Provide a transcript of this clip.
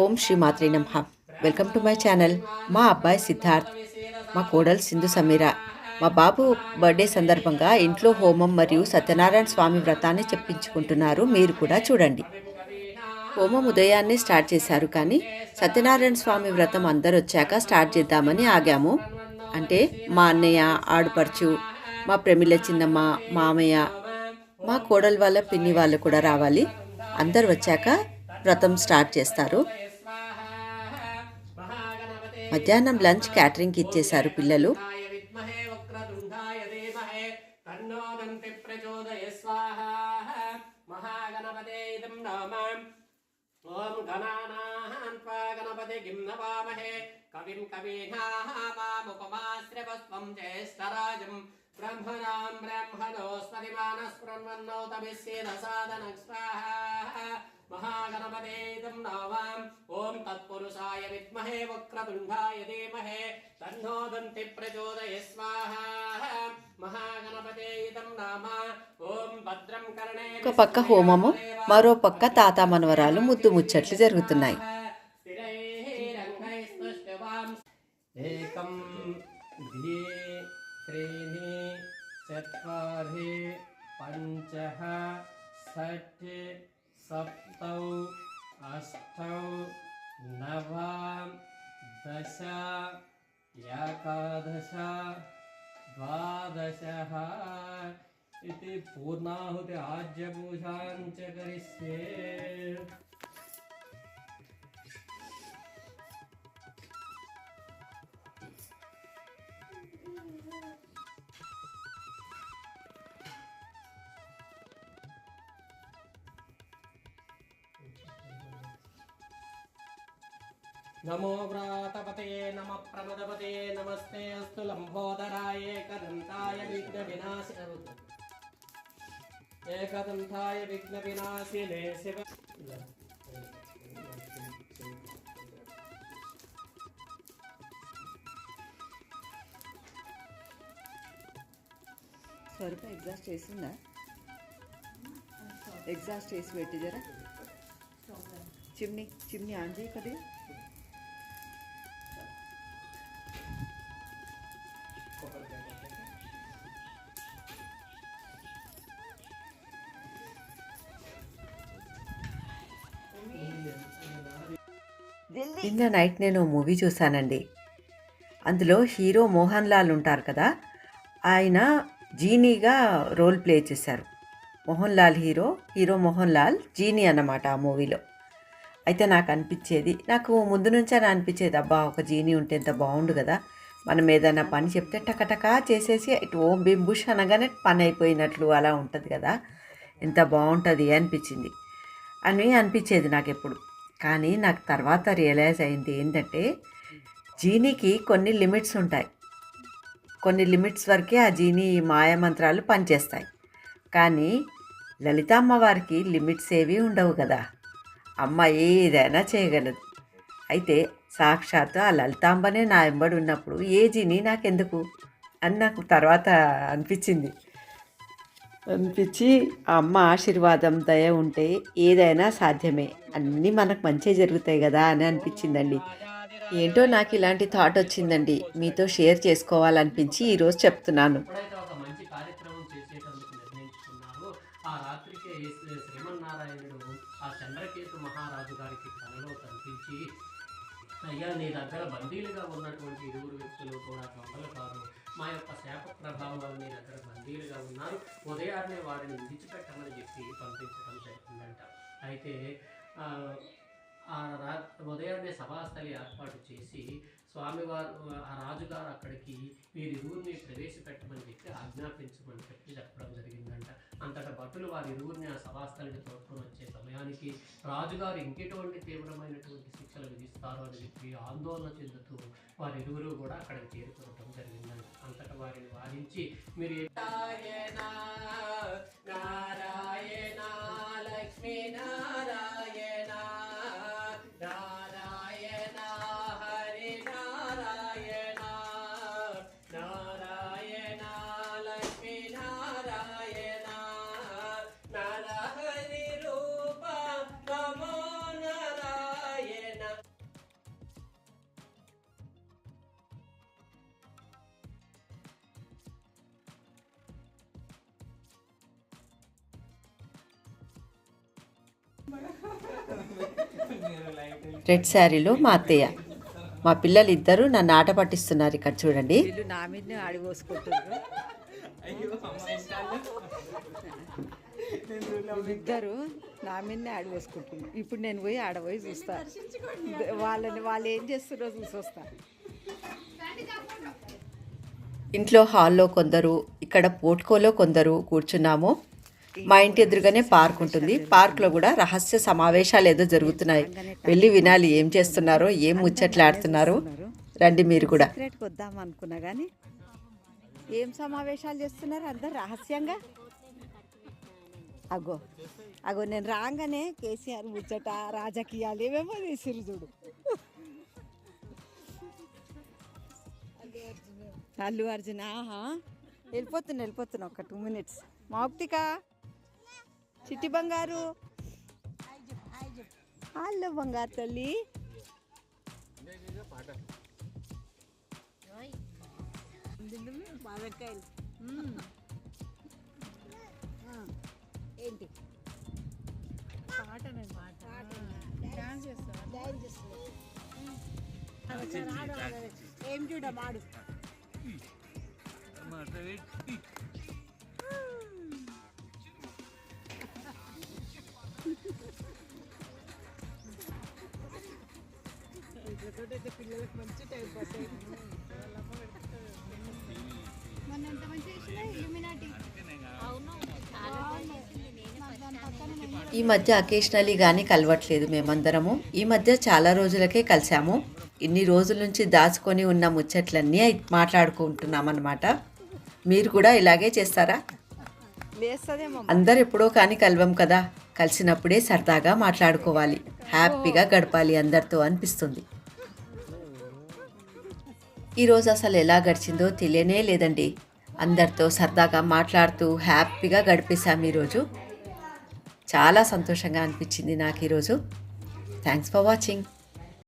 ఓం శ్రీ మాత్రే నమః. Welcome to my channel. మా అబ్బాయి సిద్ధార్థ్, మా కోడలు సింధు సమీర, మా బాబు బర్త్డే సందర్భంగా ఇంట్లో హోమం మరియు సత్యనారాయణ స్వామి వ్రతాన్ని చెప్పించుకుంటున్నారు. మీరు కూడా చూడండి. హోమం ఉదయాన్నే స్టార్ట్ చేశారు, కానీ సత్యనారాయణ స్వామి వ్రతం అందరు వచ్చాక స్టార్ట్ చేద్దామని ఆగాము. అంటే మా అన్నయ్య, ఆడుపడుచు, మా ప్రమిళ చిన్నమ్మ, మామయ్య, మా కోడలు వాళ్ళ పిన్ని వాళ్ళు కూడా రావాలి. అందరు వచ్చాక వ్రతం స్టార్ట్ చేస్తారు. మధ్యాహ్నం లంచ్ క్యాటరింగ్కి ఇచ్చేశారు పిల్లలు. ఓం గణానాన్వా గణపతిం నమామహే కవిం కవీనాముపమాశ్రవస్వం జ్యేష్ఠరాజం బ్రహ్మణాం బ్రహ్మణోస్పతిమానస్పృణ్వన్నోతమిస్యేదసాదన స్వాహా మహాగణపతిం నమాం. ఓం తత్పురుషాయ విద్మహే వక్రతుండాయ ధీమహి తన్నో దంతి ప్రచోదయాత్ స్వాహా మహాగణపతిం నమాం. ఓం భద్రం కర్ణే. ఒక పక్క హోమము, మరో పక్క తాత మనవరాలు ముద్దు ముచ్చట్లు జరుగుతున్నాయి. ఏకం ద్వే త్రీణి చత్వారి పంచః షట్ సప్తౌ అష్టౌ నవ దశ ఏకాదశ ద్వాదశః इति पूर्णाहुति आज्यपूजां च करिष्ये. नमो व्रातपतये नमः प्रमदपतये नमस्ते अस्तु लंबोदराय एकदंताय विघ्न विनाशिने शिव. స్వరూప ఎగ్జాస్ట్ చేసిందా? ఎగ్జాస్ట్ చేసి పెట్టి జరా చిమ్ని ఆన్ చేయి కదా. నిన్న నైట్ నేను మూవీ చూశానండి. అందులో హీరో మోహన్ లాల్ ఉంటారు కదా, ఆయన జీనీగా రోల్ ప్లే చేశారు. మోహన్ లాల్ హీరో మోహన్ లాల్ జీనీ అన్నమాట ఆ మూవీలో. అయితే నాకు ముందు నుంచే అనిపించేది, అబ్బా ఒక జీనీ ఉంటే ఎంత బాగుండు కదా, మనం ఏదైనా పని చెప్తే టకటకా చేసేసి ఇటు ఓం భీమ్ బుష్ అనగానే పని అయిపోయినట్లు అలా ఉంటుంది కదా, ఎంత బాగుంటుంది అనిపించేది నాకు ఎప్పుడు. కానీ నాకు తర్వాత రియలైజ్ అయింది ఏంటంటే, జీనీకి కొన్ని లిమిట్స్ ఉంటాయి. కొన్ని లిమిట్స్ వరకే ఆ జీనీ మాయామంత్రాలు పనిచేస్తాయి. కానీ లలితామ్మ వారికి లిమిట్స్ ఏవి ఉండవు కదా, అమ్మ ఏదైనా చేయగలదు. అయితే సాక్షాత్తు ఆ లలితాంబనే నా వెంబడి ఉన్నప్పుడు ఏ జీనీ నాకెందుకు అని నాకు తర్వాత అనిపించి ఆ అమ్మ ఆశీర్వాదం దయ ఉంటే ఏదైనా సాధ్యమే, అన్నీ మనకు మంచి జరుగుతాయి కదా అని అనిపించిందండి. ఏంటో నాకు ఇలాంటి థాట్ వచ్చిందండి, మీతో షేర్ చేసుకోవాలనిపించి ఈరోజు చెప్తున్నాను. అయ్యా, నీ దగ్గర బందీలుగా ఉన్నటువంటి ఇరువురు వ్యక్తులు కూడా దొంగలు కాదు, మా యొక్క శాప ప్రభావం వల్ల నీ దగ్గర బందీలుగా ఉన్నారు, ఉదయాన్నే వారిని విడిచిపెట్టమని చెప్పి పంపించడం జరిగిందంట. అయితే ఉదయాన్నే సభాస్థలి ఏర్పాటు చేసి స్వామివారు ఆ రాజుగారు అక్కడికి వీరిరువురిని ప్రవేశపెట్టమని చెప్పి ఆజ్ఞాపించమని చెప్పడం జరిగిందంట. అంతటా భటులు వారిరువురిని ఆ సభాస్థలిని తోడుకొని వచ్చే సమయానికి రాజుగారు ఇంకెటువంటి తీవ్రమైనటువంటి శిక్షలు విధిస్తారు అని చెప్పి ఆందోళన చెందుతూ వారిరువురు కూడా అక్కడికి చేరుకోవడం జరిగిందంట. అంతటా వారిని వారించి మీరు నారాయణ లక్ష్మీ నారాయణ నారాయణ హరి నారాయణ నారాయణ లక్ష్మీ నారాయణ నరహరి రూప నమో నారాయణ రెడ్ శారీలో మా అత్తయ్య. మా పిల్లలు ఇద్దరు నన్ను ఆట పట్టిస్తున్నారు. ఇక్కడ చూడండి. వీళ్ళు నా మీదనే ఆడిపోసుకుంటున్నారు. వీళ్ళిద్దరు నా మీదనే ఆడిపోసుకుంటున్నారు. ఇప్పుడు నేను పోయి ఆడపోయి చూస్తా, వాళ్ళు ఏం చేస్తున్నారో చూసి వస్తా. ఇంట్లో హాల్లో కొందరు, ఇక్కడ పోర్ట్కోలో కొందరు కూర్చున్నాము. మా ఇంటి ఎదురుగానే పార్క్ ఉంటుంది. పార్క్లో కూడా రహస్య సమావేశాలు ఏదో జరుగుతున్నాయి. వెళ్ళి వినాలి ఏం చేస్తున్నారో, ఏం ముచ్చట్లాడుతున్నారో. రండి మీరు కూడా. సీక్రెట్కి వద్దాం అనుకున్నా కానీ ఏం సమావేశాలు చేస్తున్నారు అందరు రహస్యంగా. అగో అగో నేను రాగానే కేసీఆర్ ముచ్చట, రాజకీయాలు ఏమేమో తీసిరు చూడు. అల్లు అర్జున్. ఆహా, వెళ్ళిపోతున్నా ఒక 2 minutes. మౌక్తిక, చిట్టి బంగారు, హలో బంగారు తల్లి. ఏంటి ఏం చూడమాడు. పిల్లలకు మంచి టైం పాస్ ఈ మధ్య అకేషనలీ కానీ కలవట్లేదు మేమందరము. ఈ మధ్య చాలా రోజులకే కలిసాము. ఇన్ని రోజుల నుంచి దాచుకొని ఉన్న ముచ్చట్లన్నీ మాట్లాడుకుంటున్నాం అన్నమాట. మీరు కూడా ఇలాగే చేస్తారా? అందరు ఎప్పుడో కానీ కలవం కదా. కలిసినప్పుడే సరదాగా మాట్లాడుకోవాలి, హ్యాపీగా గడపాలి అందరితో అనిపిస్తుంది. ఈరోజు అసలు ఎలా గడిచిందో తెలియనే లేదండి. అందరితో సరదాగా మాట్లాడుతూ హ్యాపీగా గడిపేశాము ఈరోజు. చాలా సంతోషంగా అనిపించింది నాకు ఈరోజు. Thanks for watching.